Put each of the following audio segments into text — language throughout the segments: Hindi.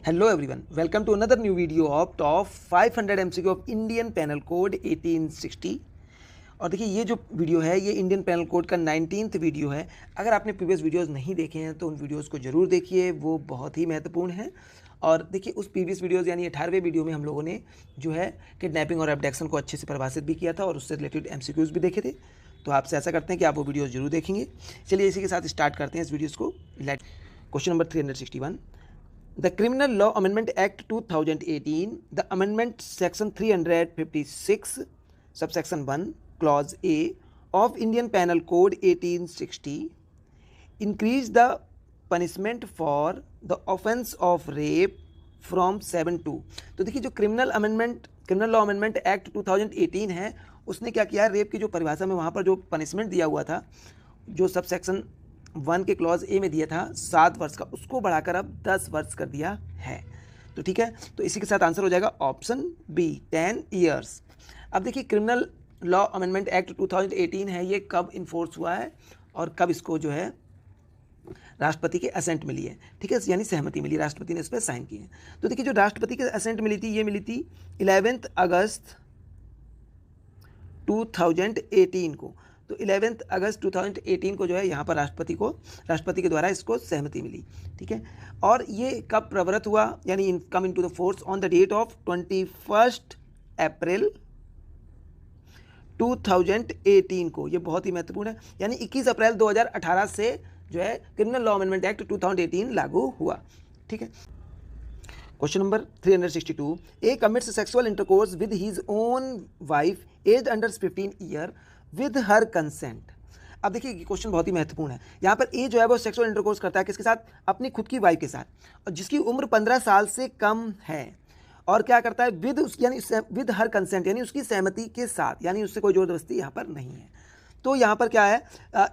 Hello everyone, welcome to another new video of top 500 MCQ of Indian panel code 1860। और देखिए ये जो वीडियो है ये इंडियन पैनल कोड का 19th वीडियो है। अगर आपने प्रीवियस वीडियोस नहीं देखे हैं तो उन वीडियोस को ज़रूर देखिए, वो बहुत ही महत्वपूर्ण है। और देखिए उस प्रीवियस वीडियोस यानी 18वें वीडियो में हम लोगों ने जो है किडनैपिंग और एब्डक्शन को अच्छे से परिभाषित भी किया था और उससे रिलेटेड MCQs भी देखे थे। तो आपसे ऐसा करते हैं कि आप वो वीडियोज़ जरूर देखेंगे। चलिए इसी के साथ स्टार्ट करते हैं इस वीडियोज़ को। Question number 361, The Criminal Law Amendment Act 2018, the Amendment Section 356, Subsection 1, Clause A of Indian Penal Code 1860 increased the punishment for the offence of rape from 7 to। तो देखिए जो क्रिमिनल लॉ अमेंडमेंट एक्ट 2018 है उसने क्या किया, रेप की जो परिभाषा में वहाँ पर जो पनिशमेंट दिया हुआ था, जो सबसेक्शन 1 के क्लॉज ए में दिया था 7 वर्ष का, उसको बढ़ाकर अब 10 वर्ष कर दिया है। तो ठीक है, तो इसी के साथ आंसर हो जाएगा ऑप्शन बी 10 ईयर्स। अब देखिए क्रिमिनल लॉ अमेंडमेंट एक्ट 2018 है, ये कब इन्फोर्स हुआ है और कब इसको जो है राष्ट्रपति के असेंट मिली है, ठीक है, यानी सहमति मिली, राष्ट्रपति ने इस पर साइन किए हैं। तो देखिए जो राष्ट्रपति के असेंट मिली थी, ये मिली थी 11 अगस्त 2018 को। तो 11 अगस्त 2018 को जो है यहाँ पर राष्ट्रपति के द्वारा इसको सहमति मिली, ठीक है। और ये कब प्रवृत्त हुआ, यानी come into the force on the date of 21 April 2018 को। ये बहुत ही महत्वपूर्ण है, यानी 21 अप्रैल 2018 से जो है क्रिमिनल लॉ अमेंडमेंट एक्ट 2018 लागू हुआ, ठीक है। Question number 362, A commits sexual intercourse with his own wife age under 15 year with her consent. अब देखिए क्वेश्चन बहुत ही महत्वपूर्ण है। यहाँ पर ए जो है वो सेक्सुअल इंटरकोर्स करता है किसके साथ, अपनी खुद की वाइफ के साथ, और जिसकी उम्र 15 साल से कम है, और क्या करता है विद यानी विद हर कंसेंट, यानी उसकी सहमति के साथ, यानी उससे कोई जोर जबरदस्ती यहाँ पर नहीं है। तो यहाँ पर क्या है,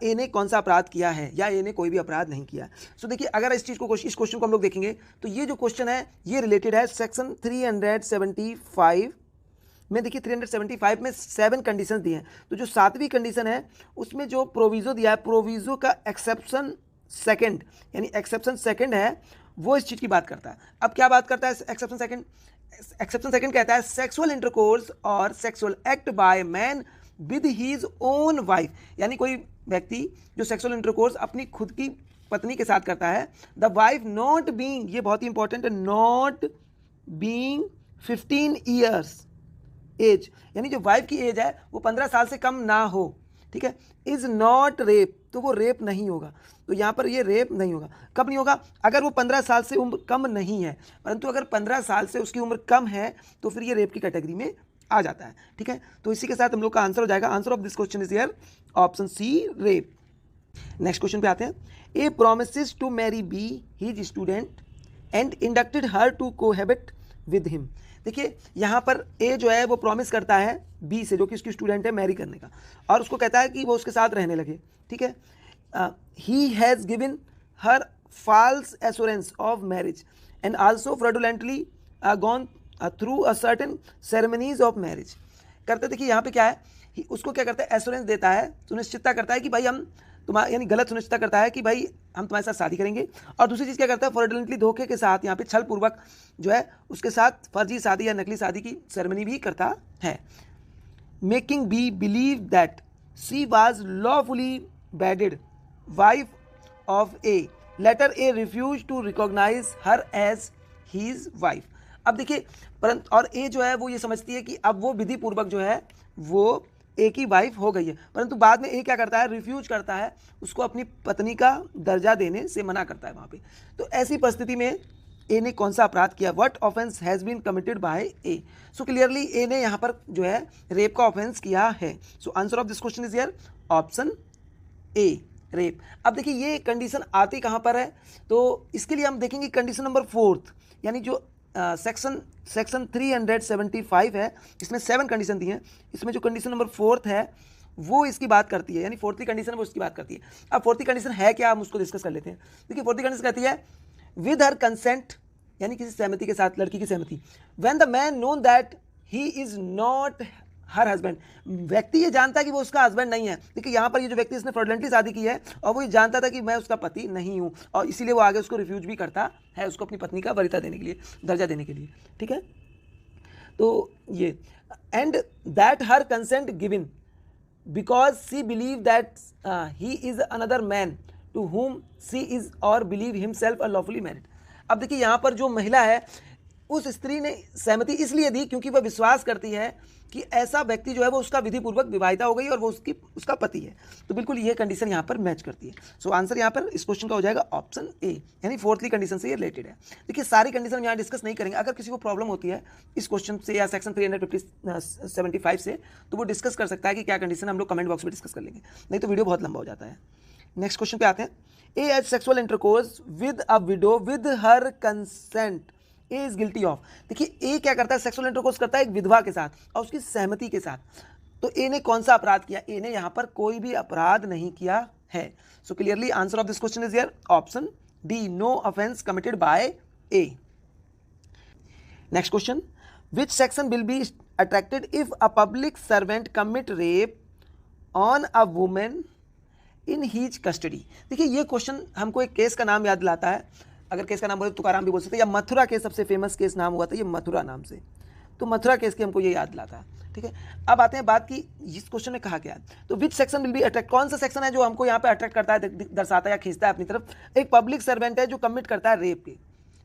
ए ने कौन सा अपराध किया है, या ए ने कोई भी अपराध नहीं किया। सो देखिए अगर इस क्वेश्चन को हम लोग देखेंगे तो ये जो क्वेश्चन है ये रिलेटेड है सेक्शन 375 में। देखिए 375 में 7 कंडीशन दी हैं, तो जो 7वीं कंडीशन है उसमें जो प्रोविज़ो दिया है, प्रोविज़ो का एक्सेप्शन सेकंड, यानी एक्सेप्शन सेकंड है, वो इस चीज़ की बात करता है। अब क्या बात करता है एक्सेप्शन सेकंड? एक्सेप्शन सेकंड कहता है सेक्सुअल इंटरकोर्स और sexual act by man with his own wife, यानी कोई व्यक्ति जो सेक्सुअल इंटरकोर्स अपनी खुद की पत्नी के साथ करता है, द वाइफ नॉट बीइंग, ये बहुत ही इंपॉर्टेंट है, नॉट बीइंग 15 ईयर्स एज, यानी जो वाइफ की एज है वो 15 साल से कम ना हो, ठीक है, इज नॉट रेप, तो वो रेप नहीं होगा। तो यहाँ पर ये रेप नहीं होगा। कब नहीं होगा? अगर वो 15 साल से उम्र कम नहीं है, परंतु अगर 15 साल से उसकी उम्र कम है तो फिर ये रेप की कैटेगरी में आ जाता है, ठीक है। तो इसी के साथ हम लोग का आंसर हो जाएगा, answer of this question is here option C rape. Next question पे आते हैं। A promises to marry B his student and inducted her to cohabit with him. देखिए यहाँ पर ए जो है वो प्रॉमिस करता है बी से, जो कि उसकी स्टूडेंट है, मैरी करने का, और उसको कहता है कि वो उसके साथ रहने लगे, ठीक है। He has given her false assurance of marriage and also fraudulently gone through a certain ceremonies of marriage. करते देखिए यहाँ पे क्या है, उसको क्या करता है, एश्योरेंस देता है, सुनिश्चितता करता है कि भाई हम तुम्हारा, यानी गलत सुनिश्चितता करता है कि भाई हम तुम्हारे साथ शादी करेंगे। और दूसरी चीज़ क्या करता है, फ्रॉडुलेंटली धोखे के साथ, यहाँ पे छल पूर्वक जो है उसके साथ फर्जी शादी या नकली शादी की सेरेमनी भी करता है। Making B believe that she was lawfully wedded wife of A, later A refuse to recognise her as his wife. अब देखिए परंतु और ए जो है वो ये समझती है कि अब वो विधि पूर्वक जो है वो ए की वाइफ हो गई है, परंतु बाद में ए क्या करता है, रिफ्यूज करता है, उसको अपनी पत्नी का दर्जा देने से मना करता है वहाँ पे। तो ऐसी परिस्थिति में ए ने कौन सा अपराध किया, what offence has been committed by A. So clearly A ने यहाँ पर जो है रेप का ऑफेंस किया है। So answer of this question is here option A rape. अब देखिए ये कंडीशन आती कहाँ पर है, तो इसके लिए हम देखेंगे कंडीशन नंबर 4, यानी जो सेक्शन 375 है, इसमें 7 कंडीशन दी हैं, इसमें जो कंडीशन नंबर 4 है वो इसकी बात करती है, यानी 4th कंडीशन है वो इसकी बात करती है। अब 4th कंडीशन है क्या, हम उसको डिस्कस कर लेते हैं। देखिए 4th कंडीशन कहती है विद हर कंसेंट, यानी किसी सहमति के साथ, लड़की की सहमति, when the man known that he is not her husband, व्यक्ति ये जानता है कि वो उसका हस्बैंड नहीं है। देखिए यहाँ पर ये जो व्यक्ति इसने फ्रॉडलेंटली शादी की है और वो ये जानता था कि मैं उसका पति नहीं हूँ, और इसीलिए वो आगे उसको रिफ्यूज भी करता है, उसको अपनी पत्नी का वरीयता देने के लिए, दर्जा देने के लिए। ठीक है, तो ये and that her consent given because she believe that he is another man to whom she is or believe himself a lawfully married। अब देखिए यहाँ पर जो महिला है उस स्त्री ने सहमति इसलिए दी क्योंकि वह विश्वास करती है कि ऐसा व्यक्ति जो है वो उसका विधि पूर्वक विवाहिता हो गई और वो उसका पति है। तो बिल्कुल ये कंडीशन यहाँ पर मैच करती है। सो आंसर यहाँ पर इस क्वेश्चन का हो जाएगा ऑप्शन ए, यानी फोर्थली कंडीशन से ये रिलेटेड है। देखिए सारी कंडीशन यहाँ डिस्कस नहीं करेंगे, अगर किसी को प्रॉब्लम होती है इस क्वेश्चन से या सेक्शन 375 से तो वो डिस्कस कर सकता है कि क्या कंडीशन, हम लोग कमेंट बॉक्स में डिस्कस कर लेंगे, नहीं तो वीडियो बहुत लंबा हो जाता है। नेक्स्ट क्वेश्चन पे आते हैं। A has sexual intercourse with a window with her consent, A is guilty of. देखिए ए क्या करता है, सेक्सुअल इंटरकोर्स करता है एक विधवा के साथ और उसकी सहमति के साथ। तो ए ने कौन सा अपराध किया, ए ने यहाँ पर कोई भी अपराध नहीं किया है। So clearly answer of this question is here option D, no offence committed by A. Next question, which section will be attracted if a public servant commit rape on a women in his custody. देखिए ये क्वेश्चन हमको एक केस का नाम याद दिलाता है, अगर केस का नाम बोले तो तुकाराम भी बोल सकते हैं, या मथुरा केस सबसे फेमस केस नाम हुआ था ये मथुरा नाम से, तो मथुरा केस की हमको ये याद दिलाता है। ठीक है, अब आते हैं बात की इस क्वेश्चन में कहा गया तो विच सेक्शन विल बी अट्रैक्ट, कौन सा सेक्शन है जो हमको यहाँ पे अट्रैक्ट करता है, दर्शाता है या खींचता है अपनी तरफ। एक पब्लिक सर्वेंट है जो कमिट करता है रेप के,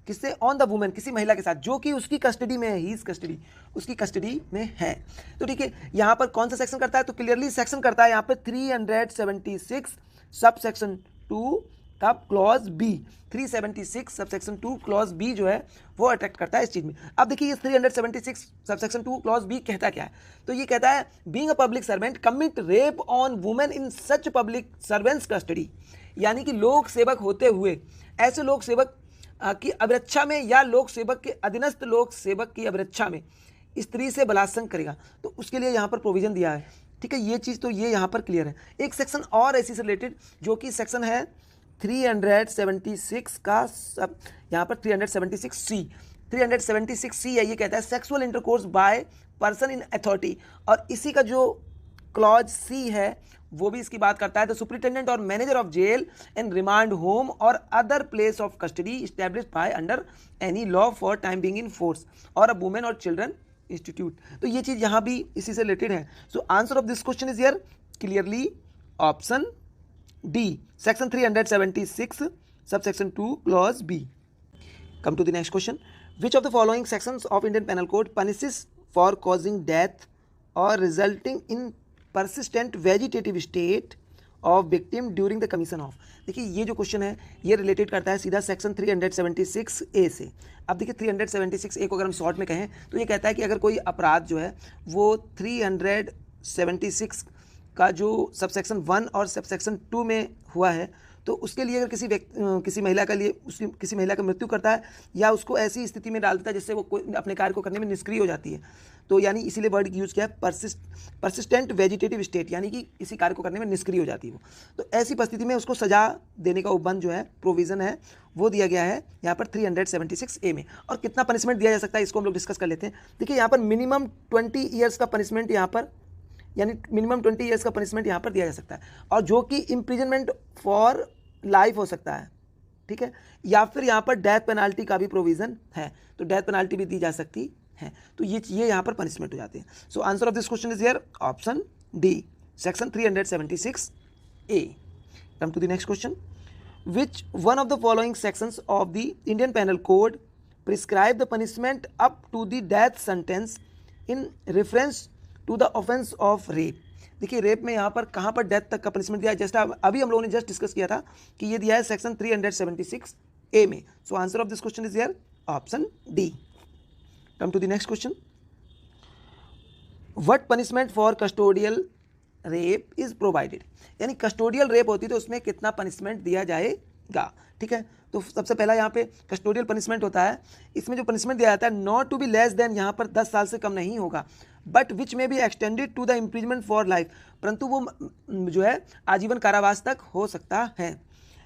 किससे, ऑन द वुमेन, किसी महिला के साथ जो कि उसकी कस्टडी में है, ही इज कस्टडी, उसकी कस्टडी में है। तो ठीक है, यहाँ पर कौन सा सेक्शन करता है, तो क्लियरली सेक्शन करता है यहाँ पे 376 सब सेक्शन 2 का clause B, 376 sub section 2 clause B जो है वो अट्रैक्ट करता है इस चीज में। अब देखिए ये 376 सब सेक्शन 2 क्लॉज बी कहता क्या है, तो ये कहता है being a public servant commit rape on women in such public servants custody, यानी कि लोक सेवक होते हुए ऐसे लोक सेवक की अभिरक्षा में या लोक सेवक के अधीनस्थ लोक सेवक की अभिरक्षा में स्त्री से बलात्संग करेगा, तो उसके लिए यहाँ पर प्रोविजन दिया है। ठीक है, ये चीज़ तो ये यहाँ पर क्लियर है। एक सेक्शन और ऐसी से रिलेटेड जो कि सेक्शन है 376 का, सब यहाँ पर 376 सी है, ये कहता है sexual intercourse by person in authority, और इसी का जो क्लॉज सी है वो भी इसकी बात करता है, the superintendent or manager of jail and remand home or other place of custody established by under any law for time being in force or a women or children institute. तो ये चीज़ यहाँ भी इसी से रिलेटेड है। So answer of this question is here clearly option D, section 376 sub section 2 clause B. Come to the next question, which of the following sections of Indian panel code punishes for causing death और resulting in persistent vegetative state of victim during the commission of। देखिए ये जो क्वेश्चन है ये रिलेटेड करता है सीधा सेक्शन 376 ए से। अब देखिए 376 ए को अगर हम शॉर्ट में कहें तो ये कहता है कि अगर कोई अपराध जो है वो 376 का जो सबसेक्शन 1 और सबसेक्शन 2 में हुआ है तो उसके लिए अगर किसी महिला का लिए किसी महिला का मृत्यु करता है या उसको ऐसी स्थिति में डाल देता है जिससे वो कोई अपने कार्य को करने में निष्क्रिय हो जाती है, तो यानी इसीलिए वर्ड यूज़ किया है परसिस्टेंट वेजिटेटिव स्टेट, यानी कि इसी कार्य को करने में निष्क्रिय हो जाती है वो। तो ऐसी परिस्थिति में उसको सजा देने का उपबंध जो है, प्रोविज़न है, वो दिया गया है यहाँ पर 376 ए में। और कितना पनिशमेंट दिया जा सकता है इसको हम लोग डिस्कस कर लेते हैं। देखिए यहाँ पर मिनिमम 20 ईयर्स का पनिशमेंट यहाँ पर, यानी मिनिमम 20 ईयर्स का पनिशमेंट यहाँ पर दिया जा सकता है, और जो कि इम्प्रिजनमेंट फॉर लाइफ हो सकता है। ठीक है, या फिर यहाँ पर डेथ पेनाल्टी का भी प्रोविज़न है, तो डेथ पेनाल्टी भी दी जा सकती है। तो ये यहाँ पर पनिशमेंट हो जाते हैं। So answer of this question is here option D, section 376 A. Come to the next question, which one of the following sections of the Indian panel Code prescribe the punishment up to the death sentence in reference to the offence of rape. देखिए रेप में यहाँ पर कहाँ पर डेथ तक का पनिशमेंट दिया है, जस्ट अभी हम लोगों ने जस्ट डिस्कस किया था कि ये दिया है सेक्शन 376 ए में। So answer of this question is here option D. Come to the next question, what punishment for custodial rape is provided, यानी कस्टोडियल रेप होती तो उसमें कितना पनिशमेंट दिया जाएगा। ठीक है, तो सबसे पहला यहाँ पे कस्टोडियल पनिशमेंट होता है, इसमें जो पनिशमेंट दिया जाता है not to be less than, यहाँ पर 10 साल से कम नहीं होगा, but which may be extended to the imprisonment for life, परंतु वो जो है आजीवन कारावास तक हो सकता है।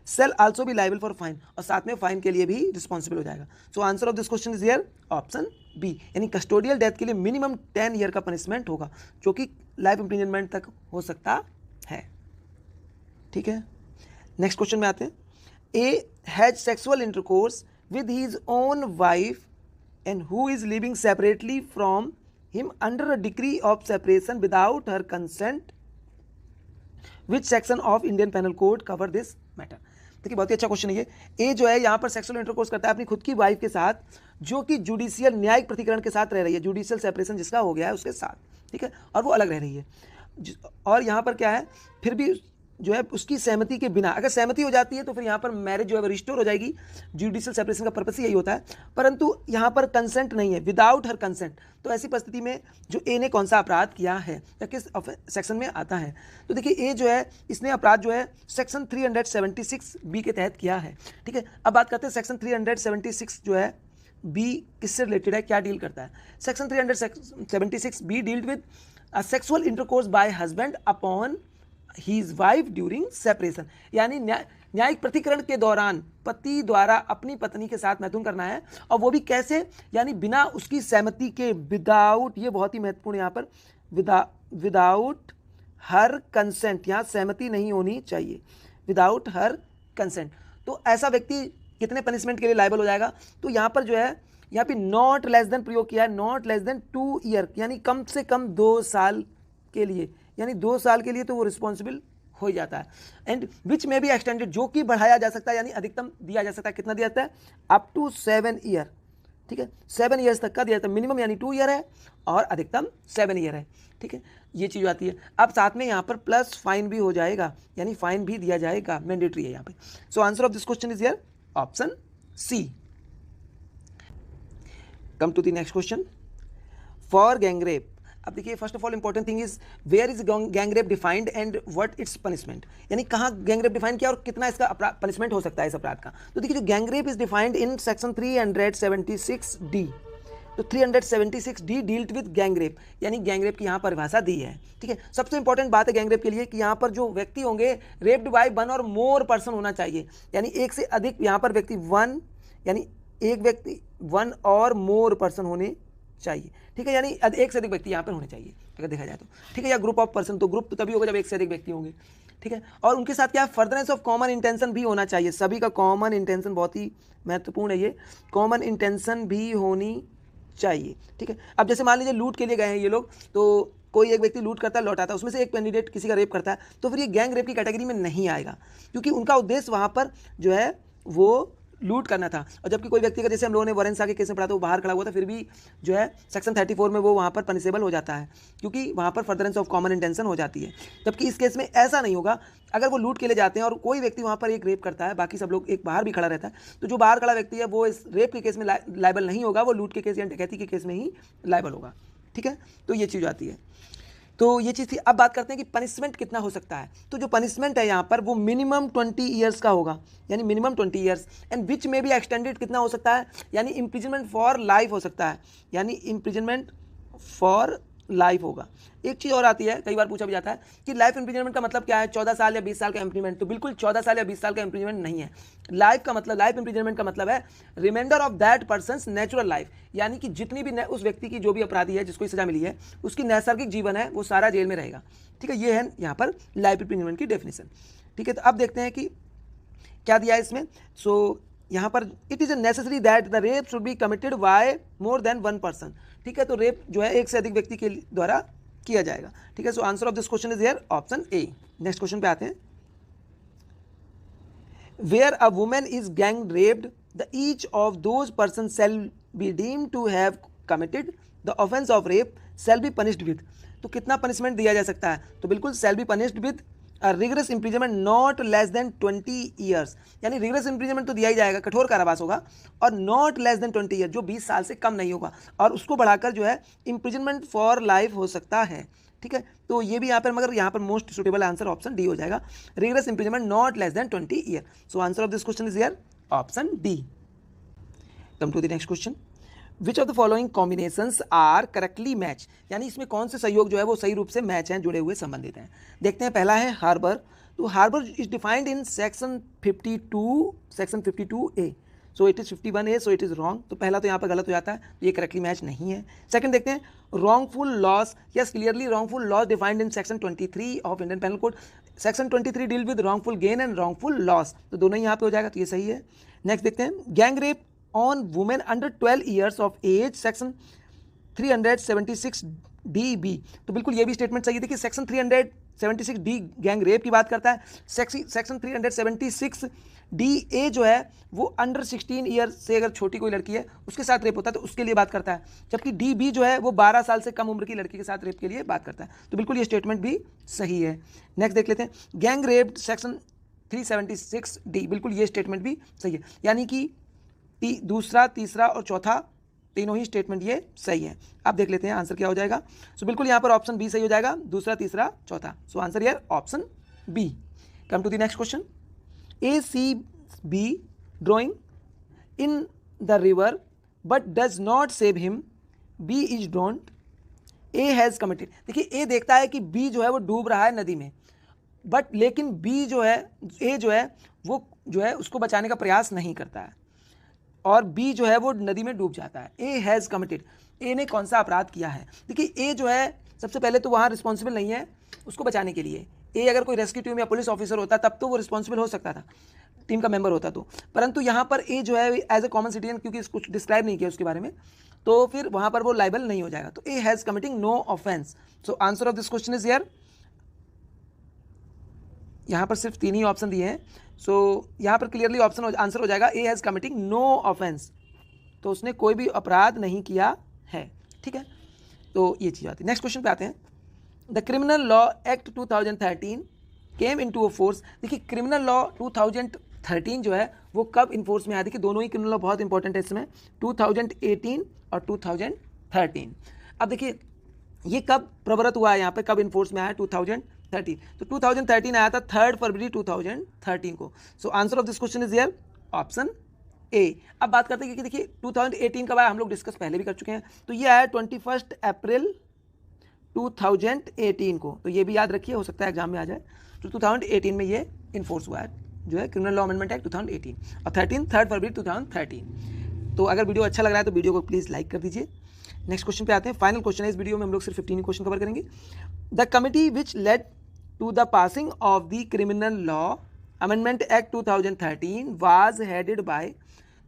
Shall also be liable for fine, और साथ में फाइन के लिए भी रिस्पॉन्सिबल हो जाएगा। So answer of this question is here option B, यानी कस्टोडियल डेथ के लिए मिनिमम 10 ईयर का पनिशमेंट होगा, जो कि लाइफ इम्प्रिजनमेंट तक हो सकता है। ठीक है, नेक्स्ट क्वेश्चन में आते हैं। A has sexual intercourse with his own wife and who is living separately from him under a decree of separation without her consent, which section of Indian panel Code cover this matter. देखिए बहुत ही अच्छा क्वेश्चन है ये। ए जो है यहाँ पर सेक्सुअल इंटरकोर्स करता है अपनी खुद की वाइफ के साथ, जो कि जुडिशियल न्यायिक प्रतिकरण के साथ रह रही है, जुडिशियल सेपरेशन जिसका हो गया है उसके साथ, ठीक है, और वो अलग रह रही है। और यहाँ पर क्या है, फिर भी जो है उसकी सहमति के बिना, अगर सहमति हो जाती है तो फिर यहाँ पर मैरिज जो है रिस्टोर हो जाएगी, जुडिशियल सेपरेशन का पर्पस ही यही होता है, परंतु यहाँ पर कंसेंट नहीं है, विदाउट हर कंसेंट। तो ऐसी परिस्थिति में जो ए ने कौन सा अपराध किया है या किस सेक्शन में आता है, तो देखिए ए जो है इसने अपराध जो है सेक्शन 376 बी के तहत किया है। ठीक है, अब बात करते हैं सेक्शन 376 जो है बी किससे रिलेटेड है, क्या डील करता है। Section 376 B dealt with a sexual intercourse by husband upon his wife during separation, यानी न्यायिक प्रतिकरण के दौरान पति द्वारा अपनी पत्नी के साथ मैथुन करना है, और वो भी कैसे, यानी बिना उसकी सहमति के, विदाउट, ये बहुत ही महत्वपूर्ण यहाँ पर, विदाउट हर कंसेंट, यहाँ सहमति नहीं होनी चाहिए, विदाउट हर कंसेंट। तो ऐसा व्यक्ति कितने पनिशमेंट के लिए लायबल हो जाएगा, तो यहाँ पर जो है यहाँ पे नॉट लेस देन प्रयोग किया है, नॉट लेस देन 2 ईयर, यानी कम से कम 2 साल के लिए, यानी 2 साल के लिए तो वो रिस्पॉन्सिबल हो जाता है। एंड विच में भी एक्सटेंडेड, जो कि बढ़ाया जा सकता है, यानी अधिकतम दिया जा सकता है, कितना दिया जाता है, अप टू 7 ईयर। ठीक है, 7 ईयर्स तक का दिया जाता है, मिनिमम यानी 2 ईयर है और अधिकतम 7 ईयर है। ठीक है, ये चीज़ आती है। अब साथ में यहाँ पर प्लस फाइन भी हो जाएगा, यानी फाइन भी दिया जाएगा, मैंडेटरी है यहाँ पे। So answer of this question is here option C. Come to the next question, for gang rape. अब देखिए first of all important thing is where is gang rape defined and what its punishment, यानी कहाँ गैंग रेप डिफाइन किया और कितना इसका पनिशमेंट हो सकता है इस अपराध का। तो देखिए जो gang rape is defined in section 376 D, तो 376 D dealt with gang rape, यानी गैंग रेप की यहाँ परिभाषा दी है। ठीक है, सबसे इंपॉर्टेंट बात है गैंग रेप के लिए कि यहाँ पर जो व्यक्ति होंगे रेप्ड बाय 1 और मोर पर्सन होना चाहिए, यानी एक से अधिक यहाँ पर व्यक्ति 1, यानी एक व्यक्ति 1 और मोर पर्सन होने चाहिए। ठीक है, यानी एक से अधिक व्यक्ति यहाँ पर होने चाहिए अगर देखा जाए तो। ठीक है, या ग्रुप ऑफ पर्सन, तो ग्रुप तो तभी होगा जब एक से अधिक व्यक्ति होंगे। ठीक है, और उनके साथ क्या है, फर्दरेंस ऑफ कॉमन इंटेंशन भी होना चाहिए, सभी का कॉमन इंटेंशन बहुत ही महत्वपूर्ण है, ये कॉमन इंटेंशन भी होनी चाहिए। ठीक है, अब जैसे मान लीजिए लूट के लिए गए हैं ये लोग, तो कोई एक व्यक्ति लूट करता है, लौटाता है, उसमें से एक कैंडिडेट किसी का रेप करता है, तो फिर ये गैंग रेप की कैटेगरी में नहीं आएगा, क्योंकि उनका उद्देश्य वहाँ पर जो है वो लूट करना था। और जबकि कोई व्यक्ति का, जैसे हम लोगों ने वॉरेंसा के केस में पढ़ा था, वो बाहर खड़ा हुआ था, फिर भी जो है सेक्शन 34 में वो वहाँ पर पनिशेबल हो जाता है, क्योंकि वहाँ पर फर्दरेंस ऑफ कॉमन इंटेंशन हो जाती है। जबकि इस केस में ऐसा नहीं होगा, अगर वो लूट के लिए जाते हैं और कोई व्यक्ति वहाँ पर एक रेप करता है, बाकी सब लोग, एक बाहर भी खड़ा रहता है, तो जो बाहर खड़ा व्यक्ति है वो इस रेप के केस में लायबल नहीं होगा, वो लूट के केस या डकैती के केस में ही लायबल होगा। ठीक है, तो ये चीज़ आती है, तो ये चीज़ थी। अब बात करते हैं कि पनिशमेंट कितना हो सकता है, तो जो पनिशमेंट है यहाँ पर वो मिनिमम 20 ईयर्स का होगा, यानी मिनिमम 20 ईयर्स, एंड विच में भी एक्सटेंडेड कितना हो सकता है, यानी इम्प्रिजनमेंट फॉर लाइफ हो सकता है, यानी इम्प्रिजनमेंट फॉर लाइफ होगा। एक चीज़ और आती है, कई बार पूछा भी जाता है कि लाइफ इम्प्रिजनमेंट का मतलब क्या है, 14 साल या 20 साल का इम्प्रिजनमेंट, तो बिल्कुल 14 साल या 20 साल का इम्प्रिजनमेंट नहीं है। लाइफ का मतलब, लाइफ इम्प्रिजनमेंट का मतलब है reminder of that person's natural life, यानी कि जितनी भी उस व्यक्ति की, जो भी अपराधी है जिसको सजा मिली है, उसकी नैसर्गिक जीवन है वो सारा जेल में रहेगा। ठीक है, ये है यहाँ पर लाइफ इम्प्रिजनमेंट की डेफिनेशन। ठीक है, तो अब देखते हैं कि क्या दिया है इसमें। सो यहाँ पर it is necessary that the rape should be committed by more than 1 person. ठीक है, तो रेप जो है एक से अधिक व्यक्ति के द्वारा किया जाएगा। ठीक है, so answer of this question is here option A. Next question पे आते हैं, where a women is gang raped the each of those person shall be deemed to have committed the offence of rape shall be punished with, तो कितना पनिशमेंट दिया जा सकता है, तो बिल्कुल shall be punished with rigorous imprisonment not less than 20 years, यानी रिगरस इम्प्रिजनमेंट तो दिया ही जाएगा, कठोर कारावास होगा, और नॉट लेस देन 20 ईयर, जो 20 साल से कम नहीं होगा, और उसको बढ़ाकर जो है इम्प्रिजनमेंट फॉर लाइफ हो सकता है। ठीक है, तो ये भी यहाँ पर, मगर यहाँ पर most suitable answer option D हो जाएगा, rigorous imprisonment not less than 20 year. So answer of this question is here option D. Come to the next question, which of the following combinations are correctly match, यानी इसमें कौन से सहयोग जो है वो सही रूप से मैच हैं, जुड़े हुए, संबंधित हैं। देखते हैं, पहला है हार्बर, तो harbour is defined in section 52A, so it is 51A, so it is wrong. तो पहला तो यहाँ पर गलत हो जाता है, तो ये करेक्टली मैच नहीं है। सेकंड देखते हैं, wrongful loss, yes clearly wrongful loss defined in section 23 of Indian panel Code. Section 23 deal with wrongful gain and wrongful loss, तो दोनों ही यहाँ पे हो जाएगा, तो ये सही है। नेक्स्ट देखते हैं, gang rape on women under 12 years of age, section 376DB, तो बिल्कुल ये भी स्टेटमेंट सही है। देखिए सेक्शन 376D गैंग रेप की बात करता है, सेक्शन 376DA जो है वो अंडर 16 ईयर से अगर छोटी कोई लड़की है उसके साथ रेप होता है तो उसके लिए बात करता है, जबकि DB जो है वो 12 साल से कम उम्र की लड़की के साथ रेप के लिए बात करता है, तो बिल्कुल ये स्टेटमेंट भी सही है। नेक्स्ट देख लेते हैं, गैंग रेप सेक्शन 376D, बिल्कुल ये स्टेटमेंट भी सही है, यानी कि दूसरा, तीसरा और चौथा तीनों ही स्टेटमेंट ये सही है। अब देख लेते हैं आंसर क्या हो जाएगा। सो बिल्कुल यहाँ पर ऑप्शन बी सही हो जाएगा, दूसरा, तीसरा, चौथा। सो आंसर यार option B. Come to the next question, ACB drawing in the river but does not save him, B is drowned, A has committed. देखिए A देखता है कि B जो है वो डूब रहा है नदी में, बट लेकिन B जो है, A जो है वो जो है उसको बचाने का प्रयास नहीं करता है, और B जो है वो नदी में डूब जाता है। A हैज़ कमिटेड, A ने कौन सा अपराध किया है। देखिए A जो है सबसे पहले तो वहाँ रिस्पॉन्सिबल नहीं है उसको बचाने के लिए। A अगर कोई रेस्क्यू टीम या पुलिस ऑफिसर होता तब तो वो रिस्पॉन्सिबल हो सकता था, टीम का मेंबर होता तो, परंतु यहाँ पर A जो है एज ए कॉमन सिटीजन, क्योंकि कुछ डिस्क्राइब नहीं किया उसके बारे में, तो फिर वहाँ पर वो लाइबल नहीं हो जाएगा। तो A has committing no offence. So answer of this question is here, यहाँ पर सिर्फ 3 ही ऑप्शन दिए हैं, सो यहाँ पर क्लियरली ऑप्शन आंसर हो जाएगा A has committing no offence, तो उसने कोई भी अपराध नहीं किया है। ठीक है, तो ये चीज़ आती है। नेक्स्ट क्वेश्चन पे आते हैं, the criminal law act 2013 came into force. देखिए क्रिमिनल लॉ 2013 जो है वो कब इन्फोर्स में आया। देखिए दोनों ही क्रिमिनल लॉ बहुत इंपॉर्टेंट है इसमें, 2018 और 2013। अब देखिए ये कब प्रवृत्त हुआ है, यहाँ पे कब इन्फोर्स में आया, 2013। तो 2013 आया था 3 फरवरी 2013 को। सो answer of this question is here option ए। अब बात करते हैं कि देखिए 2018 कब आया, हम लोग डिस्कस पहले भी कर चुके हैं, तो ये आया 21 अप्रैल 2018 को, तो ये भी याद रखिए, हो सकता है एग्जाम में आ जाए। तो 2018 में ये इन्फोर्स हुआ है जो है क्रिमिनल लॉ अमेंडमेंट एक्ट 2018, और 3 फरवरी 2013। तो अगर वीडियो अच्छा लग रहा है तो वीडियो को प्लीज़ लाइक कर दीजिए। नेक्स्ट क्वेश्चन पे आते हैं, फाइनल क्वेश्चन है इस वीडियो में, हम लोग सिर्फ 15 क्वेश्चन कवर करेंगे। The committee which led to the passing of the criminal law amendment act 2013 was headed by,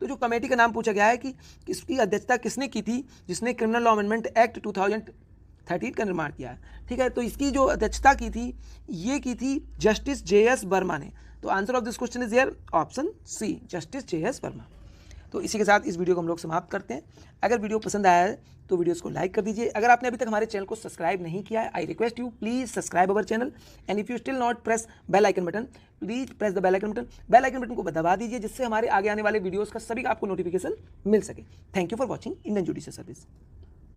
तो जो कमेटी का नाम पूछा गया है कि इसकी अध्यक्षता किसने की थी जिसने क्रिमिनल लॉ अमेंडमेंट एक्ट 2013 का निर्माण किया है। ठीक है, तो इसकी जो अध्यक्षता की थी ये की थी जस्टिस JS वर्मा ने। तो answer of this question is here option C, justice JS Verma. तो इसी के साथ इस वीडियो को हम लोग समाप्त करते हैं। अगर वीडियो पसंद आया है तो वीडियोस को लाइक कर दीजिए। अगर आपने अभी तक हमारे चैनल को सब्सक्राइब नहीं किया है, I request you please subscribe our channel, and if you still not press bell icon button, please press the bell icon button. Bell icon button को दबा दीजिए जिससे हमारे आगे आने वाले वीडियोस का सभी का आपको नोटिफिकेशन मिल सके। Thank you for watching Indian judicial service.